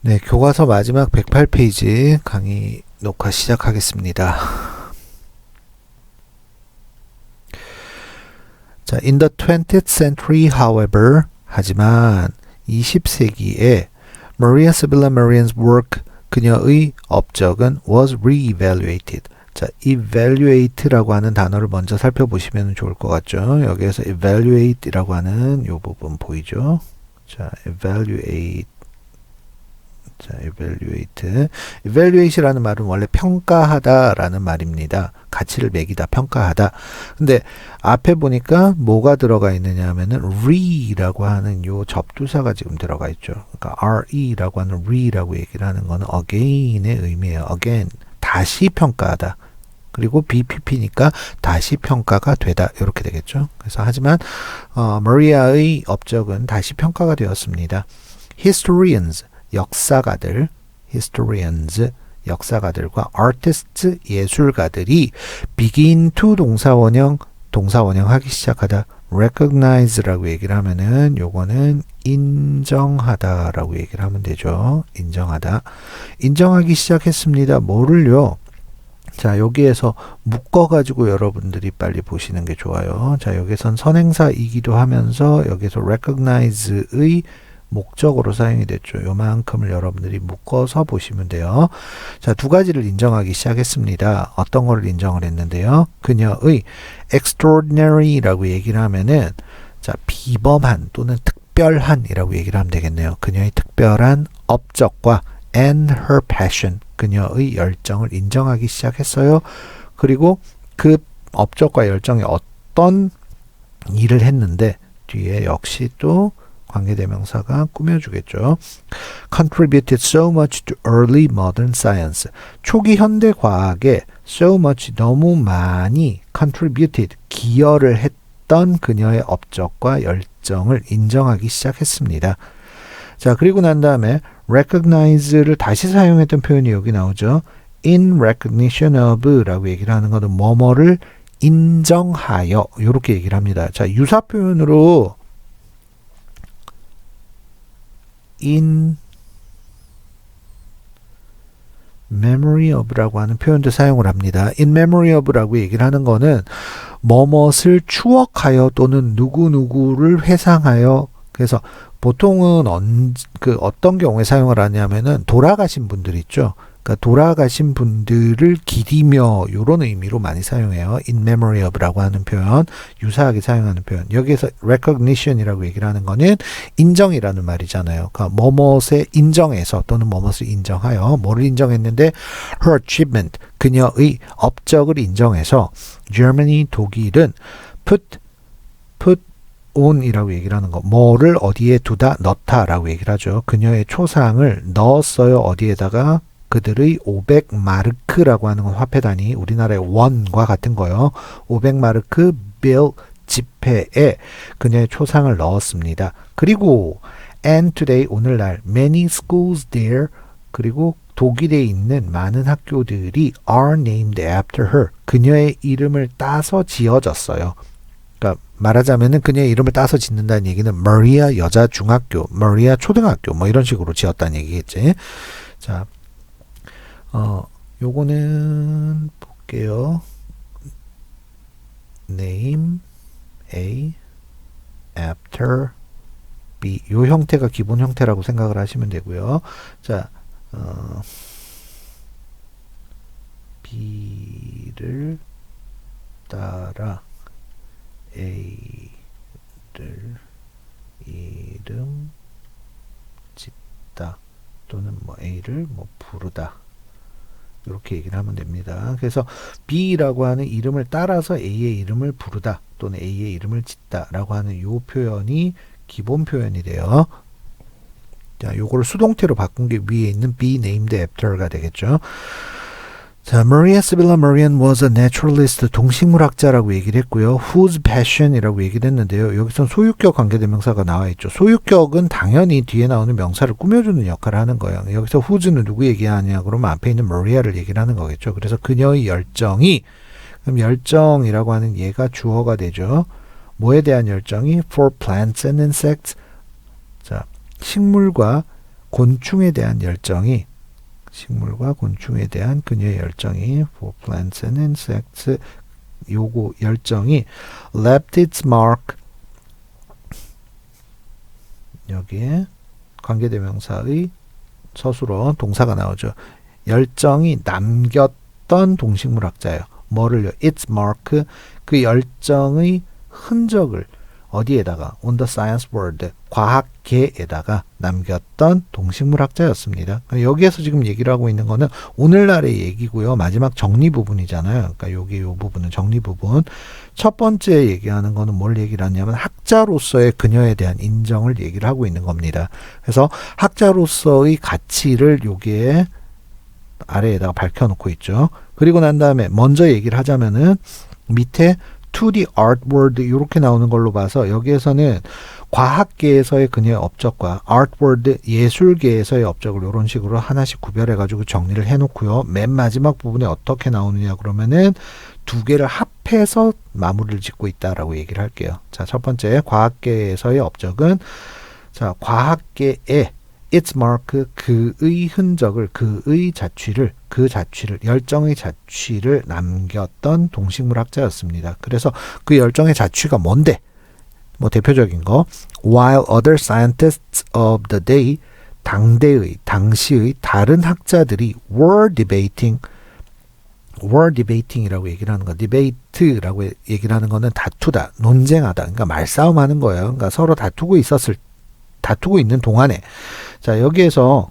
네, 교과서 마지막 108페이지 강의 녹화 시작하겠습니다. 자, in the 20th century, however, 하지만 20세기에 Maria Sibylla Merian's work, 그녀의 업적은 was re-evaluated. 자, evaluate라고 하는 단어를 먼저 살펴보시면 좋을 것 같죠. 여기에서 evaluate라고 하는 이 부분 보이죠? 자, evaluate. 자, evaluate. evaluate이라는 말은 원래 평가하다라는 말입니다. 가치를 매기다, 평가하다. 근데 앞에 보니까 뭐가 들어가 있느냐 하면은 re라고 하는 요 접두사가 지금 들어가 있죠. 그러니까 re라고 하는 re라고 얘기를 하는 거는 again의 의미예요. again. 다시 평가하다. 그리고 BPP니까 다시 평가가 되다. 이렇게 되겠죠. 그래서 하지만 머리아의 업적은 다시 평가가 되었습니다. historians 역사가들, historians, 역사가들과 artists, 예술가들이 begin to 동사원형 하기 시작하다. recognize라고 얘기를 하면은 요거는 인정하다라고 얘기를 하면 되죠. 인정하다. 인정하기 시작했습니다. 뭐를요? 자, 여기에서 묶어가지고 여러분들이 빨리 보시는 게 좋아요. 자, 여기선 선행사이기도 하면서 여기서 recognize의 목적으로 사용이 됐죠. 요만큼을 여러분들이 묶어서 보시면 돼요. 자, 두 가지를 인정하기 시작했습니다. 어떤 거를 인정을 했는데요. 그녀의 extraordinary라고 얘기를 하면은 자, 비범한 또는 특별한이라고 얘기를 하면 되겠네요. 그녀의 특별한 업적과 and her passion, 그녀의 열정을 인정하기 시작했어요. 그리고 그 업적과 열정이 어떤 일을 했는데 뒤에 역시 또 관계대명사가 꾸며주겠죠. Contributed so much to early modern science. 초기 현대 과학에 so much 너무 많이 contributed 기여를 했던 그녀의 업적과 열정을 인정하기 시작했습니다. 자, 그리고 난 다음에 recognize를 다시 사용했던 표현이 여기 나오죠. in recognition of 라고 얘기를 하는 것은 뭐뭐를 인정하여 이렇게 얘기를 합니다. 자, 유사 표현으로 in memory of라고 하는 표현도 사용을 합니다. in memory of라고 얘기를 하는 거는 뭐뭇을 추억하여 또는 누구누구를 회상하여. 그래서 보통은 어떤 경우에 사용을 하냐면은 돌아가신 분들 있죠. 그러니까 돌아가신 분들을 기리며 이런 의미로 많이 사용해요. in memory of라고 하는 표현, 유사하게 사용하는 표현. 여기에서 recognition이라고 얘기를 하는 거는 인정이라는 말이잖아요. 그러니까 뭐뭇에 인정해서 또는 뭐뭇을 인정하여 뭐를 인정했는데 her achievement, 그녀의 업적을 인정해서 Germany, 독일은 put on이라고 얘기를 하는 거. 뭐를 어디에 두다, 넣다라고 얘기를 하죠. 그녀의 초상을 넣었어요. 어디에다가? 그들의 500마르크라고 하는 건 화폐 단위, 우리나라의 원과 같은 거요. 500마르크 빌 지폐에 그녀의 초상을 넣었습니다. 그리고 and today, 오늘날 many schools there, 그리고 독일에 있는 많은 학교들이 are named after her, 그녀의 이름을 따서 지어졌어요. 그러니까 말하자면은 그녀의 이름을 따서 짓는다는 얘기는 머리아 여자 중학교, 머리아 초등학교 뭐 이런 식으로 지었다는 얘기겠지. 자, 요거는 볼게요. name A after B, 요 형태가 기본 형태라고 생각을 하시면 되고요. 자, B를 따라 A를 이름 짓다 또는 뭐 A를 뭐 부르다 이렇게 얘기를 하면 됩니다. 그래서 B라고 하는 이름을 따라서 A의 이름을 부르다 또는 A의 이름을 짓다 라고 하는 이 표현이 기본 표현이 돼요. 자, 요거를 수동태로 바꾼 게 위에 있는 be named after가 되겠죠. 자, Maria Sibylla Merian was a naturalist, 동식물학자라고 얘기를 했고요. whose passion이라고 얘기를 했는데요. 여기서 소유격 관계대명사가 나와 있죠. 소유격은 당연히 뒤에 나오는 명사를 꾸며주는 역할을 하는 거예요. 여기서 whose는 누구 얘기하냐 그러면 앞에 있는 Maria를 얘기를 하는 거겠죠. 그래서 그녀의 열정이, 그럼 열정이라고 하는 얘가 주어가 되죠. 뭐에 대한 열정이? for plants and insects. 자, 식물과 곤충에 대한 열정이 식물과 곤충에 대한 그녀의 열정이 for plants and insects 요거 열정이 left its mark 여기에 관계대명사의 서술어 동사가 나오죠. 열정이 남겼던 동식물학자예요. 뭐를요? its mark 그 열정의 흔적을 어디에다가 on the science world 과학계에다가 남겼던 동식물학자였습니다. 여기에서 지금 얘기를 하고 있는 거는 오늘날의 얘기고요. 마지막 정리 부분이잖아요. 그러니까 여기 요 부분은 정리 부분. 첫 번째 얘기하는 거는 뭘 얘기를 하냐면 학자로서의 그녀에 대한 인정을 얘기를 하고 있는 겁니다. 그래서 학자로서의 가치를 여기에 아래에다가 밝혀놓고 있죠. 그리고 난 다음에 먼저 얘기를 하자면은 밑에 to the art world 이렇게 나오는 걸로 봐서 여기에서는 과학계에서의 그녀의 업적과 art world 예술계에서의 업적을 이런 식으로 하나씩 구별해 가지고 정리를 해 놓고요. 맨 마지막 부분에 어떻게 나오느냐 그러면은 두 개를 합해서 마무리를 짓고 있다라고 얘기를 할게요. 자, 첫 번째 과학계에서의 업적은 자, 과학계의 its mark 그의 흔적을 그의 자취를 그 자취를 열정의 자취를 남겼던 동식물학자였습니다. 그래서 그 열정의 자취가 뭔데? 뭐 대표적인 거 while other scientists of the day 당시의 다른 학자들이 were debating이라고 얘기를 하는 거, debate라고 얘기를 하는 거는 다투다, 논쟁하다, 그러니까 말싸움하는 거예요. 그러니까 서로 다투고 있는 동안에 자 여기에서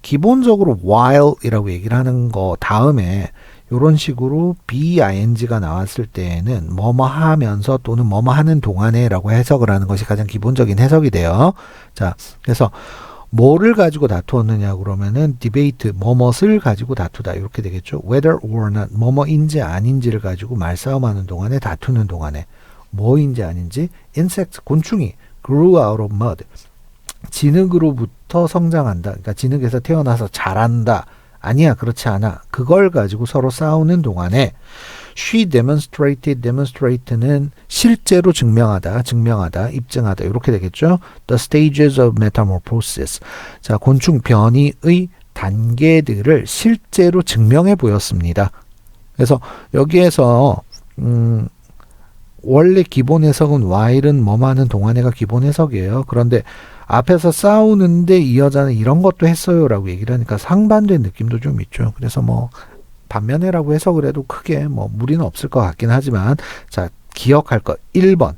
기본적으로 while이라고 얘기를 하는 거 다음에 이런 식으로 BING가 나왔을 때에는 뭐뭐 하면서 또는 뭐뭐 하는 동안에 라고 해석을 하는 것이 가장 기본적인 해석이 돼요. 자, 그래서 뭐를 가지고 다투었느냐 그러면은 debate, 뭐뭇을 가지고 다투다 이렇게 되겠죠. whether or not, 뭐뭐인지 아닌지를 가지고 말싸움하는 동안에 다투는 동안에 뭐인지 아닌지 insect, 곤충이 grew out of mud, 진흙으로부터 성장한다. 그러니까 진흙에서 태어나서 자란다. 아니야, 그렇지 않아. 그걸 가지고 서로 싸우는 동안에 she demonstrate는 실제로 증명하다, 입증하다 이렇게 되겠죠. The stages of metamorphosis. 자, 곤충 변이의 단계들을 실제로 증명해 보였습니다. 그래서 여기에서 원래 기본 해석은 while은 뭐하는 동안에가 기본 해석이에요. 그런데 앞에서 싸우는데 이 여자는 이런 것도 했어요 라고 얘기를 하니까 상반된 느낌도 좀 있죠. 그래서 뭐 반면에라고 해석을 해도 크게 뭐 무리는 없을 것 같긴 하지만 자, 기억할 것 1번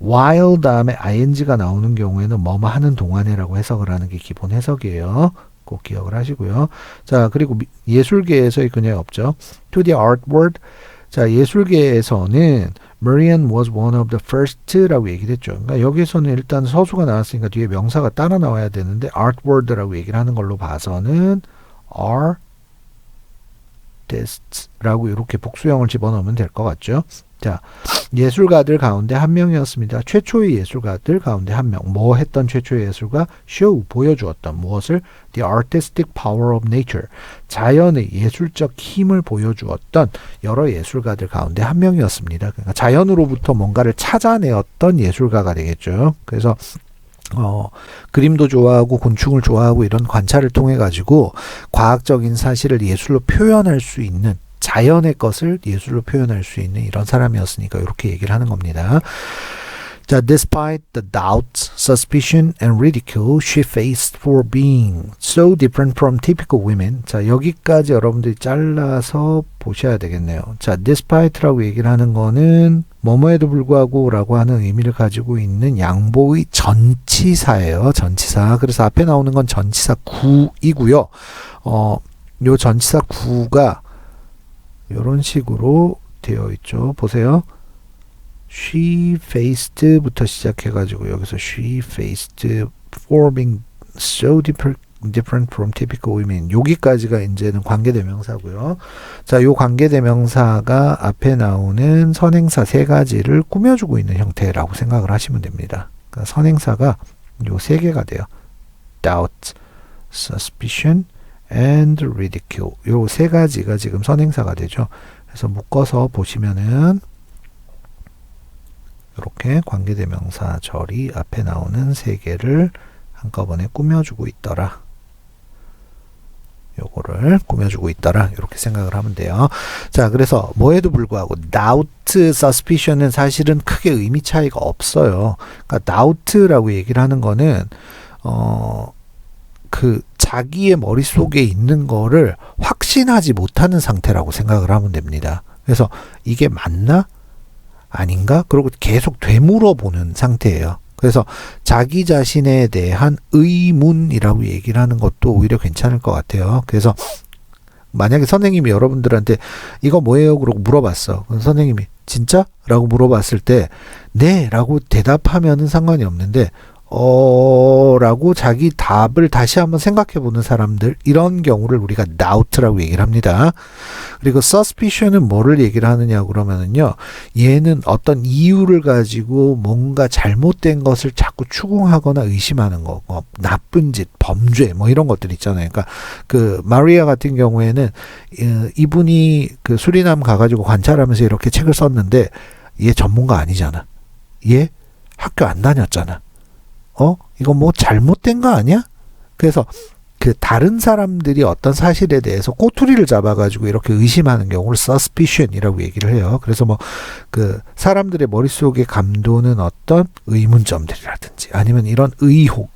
while 다음에 ing가 나오는 경우에는 뭐뭐 하는 동안에라고 해석을 하는 게 기본 해석이에요. 꼭 기억을 하시고요. 자, 그리고 예술계에서의 그녀의 업적 to the art world. 자, 예술계에서는 Marian was one of the first라고 얘기를 했죠. 그러니까 여기서는 일단 서수가 나왔으니까 뒤에 명사가 따라 나와야 되는데 art world라고 얘기를 하는 걸로 봐서는 artists라고 이렇게 복수형을 집어넣으면 될 것 같죠. 자, 예술가들 가운데 한 명이었습니다. 최초의 예술가들 가운데 한 명. 뭐 했던 최초의 예술가? show, 보여주었던 무엇을? The artistic power of nature. 자연의 예술적 힘을 보여주었던 여러 예술가들 가운데 한 명이었습니다. 그러니까 자연으로부터 뭔가를 찾아내었던 예술가가 되겠죠. 그래서 그림도 좋아하고 곤충을 좋아하고 이런 관찰을 통해 가지고 과학적인 사실을 예술로 표현할 수 있는 자연의 것을 예술로 표현할 수 있는 이런 사람이었으니까 이렇게 얘기를 하는 겁니다. 자, despite the doubts, suspicion, and ridicule she faced for being so different from typical women. 자, 여기까지 여러분들이 잘라서 보셔야 되겠네요. 자, despite라고 얘기를 하는 거는 뭐뭐에도 불구하고 라고 하는 의미를 가지고 있는 양보의 전치사예요. 전치사. 그래서 앞에 나오는 건 전치사 구이고요. 요 전치사 구가 이런 식으로 되어 있죠. 보세요. She faced부터 시작해가지고 여기서 she faced for being so different from typical women. 여기까지가 이제는 관계대명사고요. 자, 요 관계대명사가 앞에 나오는 선행사 세 가지를 꾸며주고 있는 형태라고 생각을 하시면 됩니다. 그러니까 선행사가 요 세 개가 돼요. doubt, suspicion, and ridicule. 요 세 가지가 지금 선행사가 되죠. 그래서 묶어서 보시면은 이렇게 관계대명사 절이 앞에 나오는 세 개를 한꺼번에 꾸며주고 있더라. 요거를 꾸며주고 있더라. 이렇게 생각을 하면 돼요. 자, 그래서 뭐에도 불구하고 doubt, suspicion은 사실은 크게 의미 차이가 없어요. 그러니까 doubt라고 얘기를 하는 거는 그 자기의 머릿속에 있는 거를 확신하지 못하는 상태라고 생각을 하면 됩니다. 그래서 이게 맞나? 아닌가? 그리고 계속 되물어보는 상태예요. 그래서 자기 자신에 대한 의문이라고 얘기를 하는 것도 오히려 괜찮을 것 같아요. 그래서 만약에 선생님이 여러분들한테 이거 뭐예요? 그러고 물어봤어. 그럼 선생님이 진짜? 라고 물어봤을 때 네 라고 대답하면은 상관이 없는데 라고 자기 답을 다시 한번 생각해 보는 사람들, 이런 경우를 우리가 doubt라고 얘기를 합니다. 그리고 suspicion은 뭐를 얘기를 하느냐 그러면은요, 얘는 어떤 이유를 가지고 뭔가 잘못된 것을 자꾸 추궁하거나 의심하는 거, 나쁜 짓, 범죄, 뭐 이런 것들 있잖아요. 그러니까 그 마리아 같은 경우에는 이분이 그 수리남 가가지고 관찰하면서 이렇게 책을 썼는데 얘 전문가 아니잖아. 얘 학교 안 다녔잖아. 이거 뭐 잘못된 거 아니야? 그래서 그 다른 사람들이 어떤 사실에 대해서 꼬투리를 잡아가지고 이렇게 의심하는 경우를 suspicion이라고 얘기를 해요. 그래서 뭐 그 사람들의 머릿속에 감도는 어떤 의문점들이라든지 아니면 이런 의혹,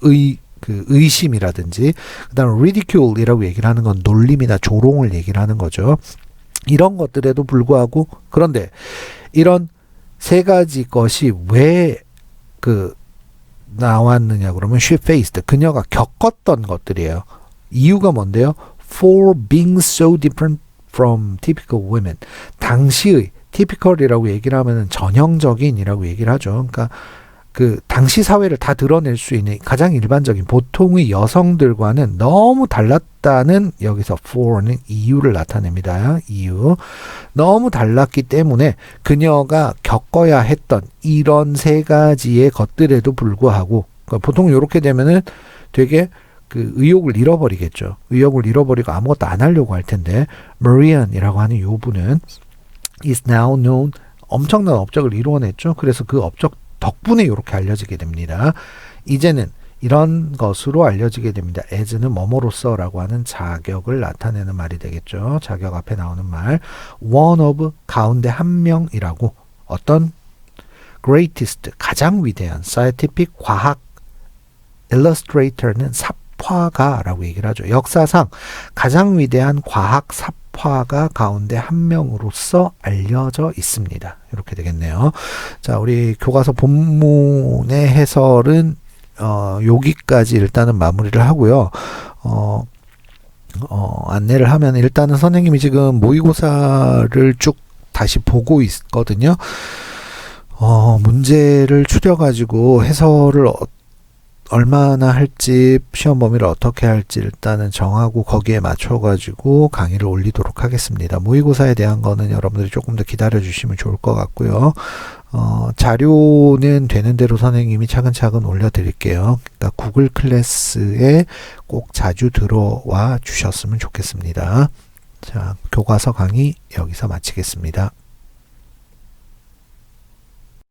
의심이라든지, 그다음에 ridicule이라고 얘기를 하는 건 놀림이나 조롱을 얘기를 하는 거죠. 이런 것들에도 불구하고, 그런데 이런 세 가지 것이 왜 나왔느냐 그러면 she faced, 그녀가 겪었던 것들이에요. 이유가 뭔데요? For being so different from typical women. 당시의 typical이라고 얘기를 하면은 전형적인이라고 얘기를 하죠. 그러니까 그 당시 사회를 다 드러낼 수 있는 가장 일반적인 보통의 여성들과는 너무 달랐다는, 여기서 for는 이유를 나타냅니다. 이유. 너무 달랐기 때문에 그녀가 겪어야 했던 이런 세 가지의 것들에도 불구하고, 그러니까 보통 이렇게 되면은 되게 그 의욕을 잃어버리겠죠. 의욕을 잃어버리고 아무것도 안 하려고 할 텐데, Marian이라고 하는 요 분은 is now known, 엄청난 업적을 이루어냈죠. 그래서 그 업적 덕분에 이렇게 알려지게 됩니다. 이제는 이런 것으로 알려지게 됩니다. as는 뭐뭐로서라고 하는 자격을 나타내는 말이 되겠죠. 자격 앞에 나오는 말. one of, 가운데 한 명이라고, 어떤 greatest, 가장 위대한, scientific, 과학, illustrator는 삽화가라고 얘기를 하죠. 역사상 가장 위대한 과학 삽화가 가운데 한 명으로서 알려져 있습니다. 이렇게 되겠네요. 자, 우리 교과서 본문의 해설은 여기까지 일단은 마무리를 하고요. 안내를 하면, 일단은 선생님이 지금 모의고사를 쭉 다시 보고 있거든요. 문제를 추려가지고 해설을 얼마나 할지, 시험 범위를 어떻게 할지 일단은 정하고 거기에 맞춰가지고 강의를 올리도록 하겠습니다. 모의고사에 대한 거는 여러분들이 조금 더 기다려 주시면 좋을 것 같고요. 자료는 되는 대로 선생님이 차근차근 올려드릴게요. 그러니까 구글 클래스에 꼭 자주 들어와 주셨으면 좋겠습니다. 자, 교과서 강의 여기서 마치겠습니다.